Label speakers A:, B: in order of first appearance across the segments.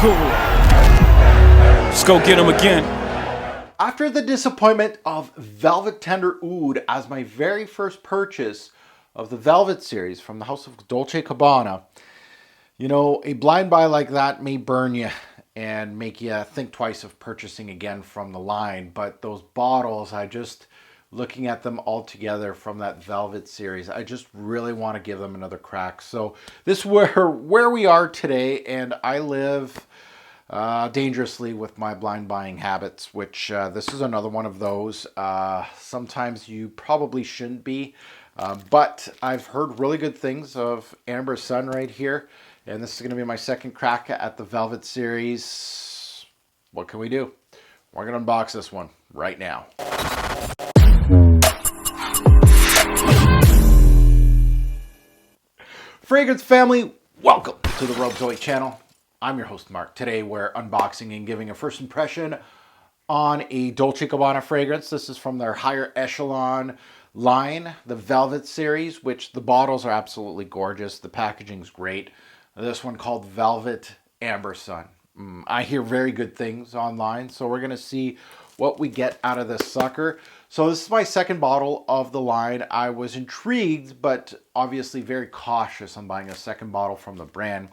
A: Let's go get him again.
B: After the disappointment of Velvet Tender Oud as my very first purchase of the Velvet series from the house of Dolce Gabbana, you know, a blind buy like that may burn you and make you think twice of purchasing again from the line. But those bottles, looking at them all together from that Velvet series, I just really want to give them another crack. So this is where we are today, and I live dangerously with my blind buying habits, which this is another one of those. Sometimes you probably shouldn't be, but I've heard really good things of Amber Sun right here, and this is going to be my second crack at the Velvet series. What can we do? We're going to unbox this one right now. Fragrance family, welcome to the Robe Zoe channel. I'm your host, Mark. Today we're unboxing and giving a first impression on a Dolce Gabbana fragrance. This is from their higher echelon line, the Velvet series, which the bottles are absolutely gorgeous. The packaging's great. This one called Velvet Amber Sun. I hear very good things online, so we're going to see what we get out of this sucker. So this is my second bottle of the line. I was intrigued, but obviously very cautious on buying a second bottle from the brand.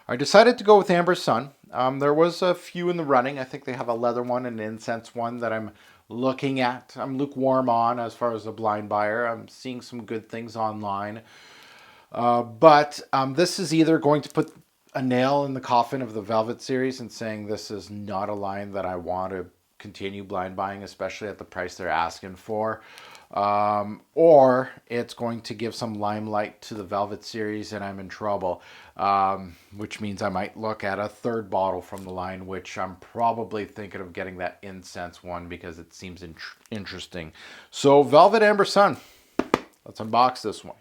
B: I decided to go with Amber Sun. There was a few in the running. I think they have a leather one and an incense one that I'm looking at. I'm lukewarm on as far as a blind buyer. I'm seeing some good things online. But this is either going to put a nail in the coffin of the Velvet series and saying this is not a line that I want to continue blind buying, especially at the price they're asking for, or it's going to give some limelight to the Velvet series and I'm in trouble, which means I might look at a third bottle from the line, which I'm probably thinking of getting that incense one because it seems interesting. So Velvet Amber Sun, let's unbox this one.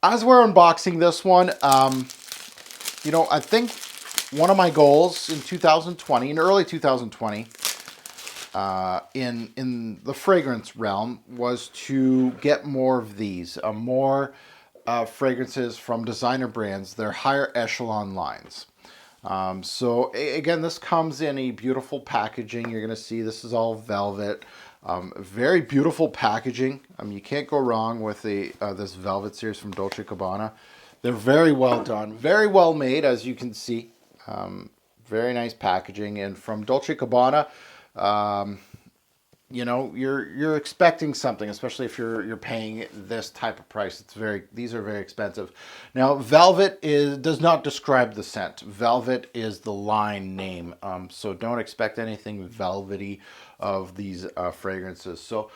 B: As we're unboxing this one, you know, I think one of my goals in 2020, in early 2020, in the fragrance realm was to get more of these, more fragrances from designer brands, their higher echelon lines. So again, this comes in a beautiful packaging. You're going to see this is all velvet. Very beautiful packaging. You can't go wrong with this Velvet series from Dolce Gabbana. They're very well done, very well made, as you can see. Very nice packaging, and from Dolce Gabbana, you know, you're expecting something, especially if you're paying this type of price. These are very expensive. Now, Velvet does not describe the scent. Velvet is the line name, so don't expect anything velvety of these fragrances. So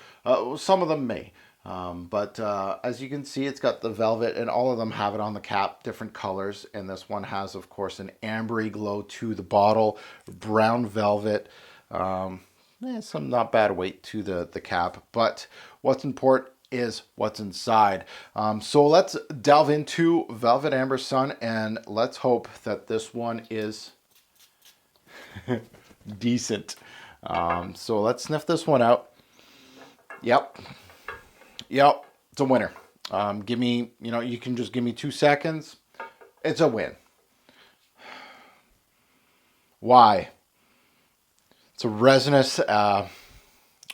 B: some of them may. But as you can see, it's got the velvet, and all of them have it on the cap, different colors. And this one has, of course, an ambery glow to the bottle, brown velvet, some not bad weight to the cap. But what's important is what's inside. So let's delve into Velvet Amber Sun, and let's hope that this one is decent. So let's sniff this one out. Yep, it's a winner. Give me, you know, you can just give me 2 seconds. It's a win. Why? It's a resinous,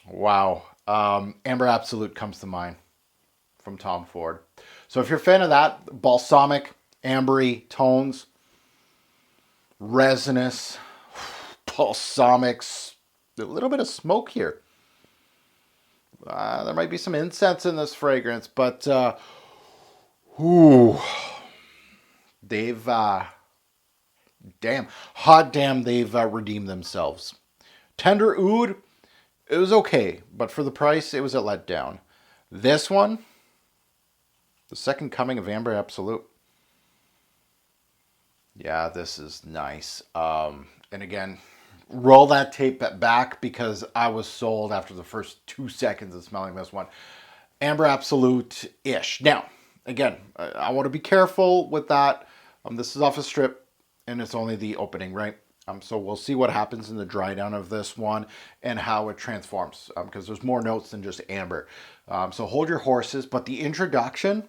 B: wow. Amber Absolute comes to mind from Tom Ford. So if you're a fan of that, balsamic, ambery tones, resinous, balsamics, a little bit of smoke here. There might be some incense in this fragrance, but they've they've redeemed themselves. Tender Oud, it was okay, but for the price, it was a letdown. This one, the second coming of Amber Absolute. Yeah, this is nice. And again, roll that tape back because I was sold after the first 2 seconds of smelling this one. Amber Absolute-ish. Now, again, I want to be careful with that. This is off a strip, and it's only the opening, right? So we'll see what happens in the dry down of this one and how it transforms, because there's more notes than just amber. So hold your horses. But the introduction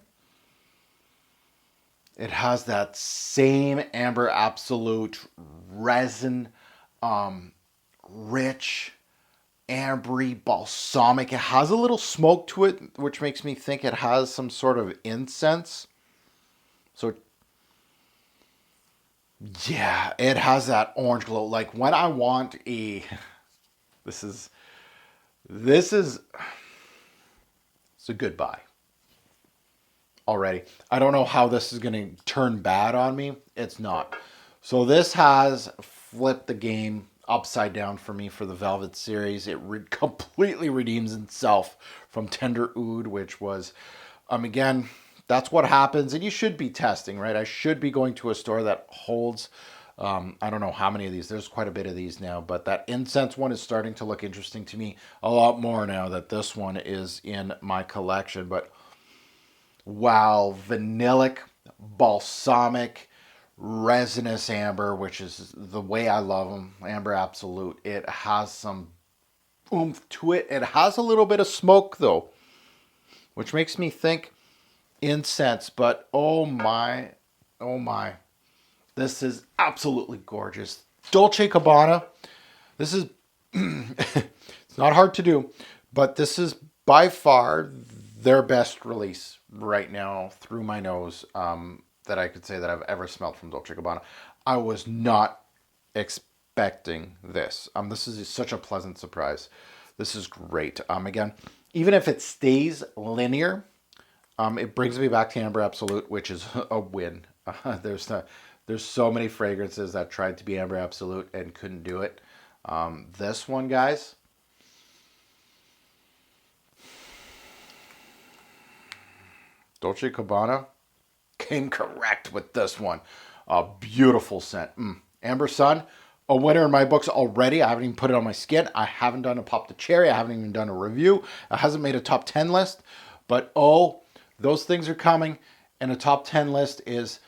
B: It has that same Amber Absolute resin, rich, ambery, balsamic. It has a little smoke to it, which makes me think it has some sort of incense. So, yeah, it has that orange glow. Like when I want a, this is, it's a good buy already. I don't know how this is going to turn bad on me. It's not. So this has flipped the game upside down for me for the Velvet series. It completely redeems itself from Tender Oud, which was, again, that's what happens. And you should be testing, right? I should be going to a store that holds, I don't know how many of these. There's quite a bit of these now, but that incense one is starting to look interesting to me a lot more now that this one is in my collection. But wow, vanillic, balsamic, resinous amber, which is the way I love them. Amber Absolute. It has some oomph to it. It has a little bit of smoke though, which makes me think incense. But oh my, this is absolutely gorgeous. Dolce Gabbana. This is it's not hard to do, but this is by far their best release right now through my nose, that I could say that I've ever smelled from Dolce Gabbana. I was not expecting this. This is such a pleasant surprise. This is great. Again, even if it stays linear, it brings me back to Amber Absolute, which is a win. There's so many fragrances that tried to be Amber Absolute and couldn't do it. This one, guys, Dolce Gabbana came correct with this one. A beautiful scent. Amber Sun, a winner in my books already. I haven't even put it on my skin. I haven't done a Pop the Cherry. I haven't even done a review. It hasn't made a top 10 list. But oh, those things are coming. And a top 10 list is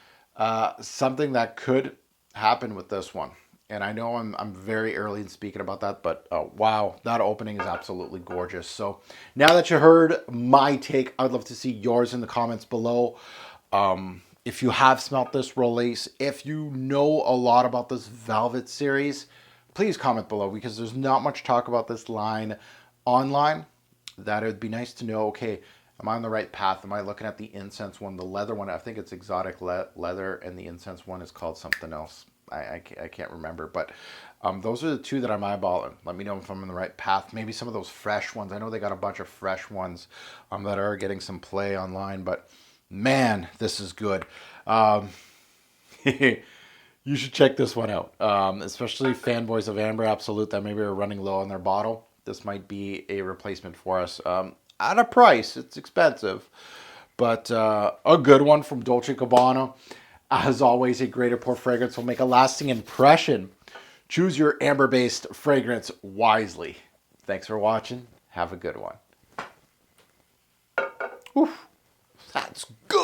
B: something that could happen with this one. And I know I'm very early in speaking about that, but wow, that opening is absolutely gorgeous. So now that you heard my take, I'd love to see yours in the comments below. If you have smelt this release, if you know a lot about this Velvet series, please comment below, because there's not much talk about this line online. That it would be nice to know, okay, am I on the right path? Am I looking at the incense one? The leather one, I think it's exotic leather, and the incense one is called something else. I can't remember, but those are the two that I'm eyeballing. Let me know if I'm on the right path. Maybe some of those fresh ones. I know they got a bunch of fresh ones that are getting some play online, but man, this is good. You should check this one out, especially fanboys of Amber Absolute that maybe are running low on their bottle. This might be a replacement for us at a price. It's expensive, but a good one from Dolce Gabbana. As always, a great pour fragrance will make a lasting impression. Choose your amber-based fragrance wisely. Thanks for watching. Have a good one. Oof, that's good.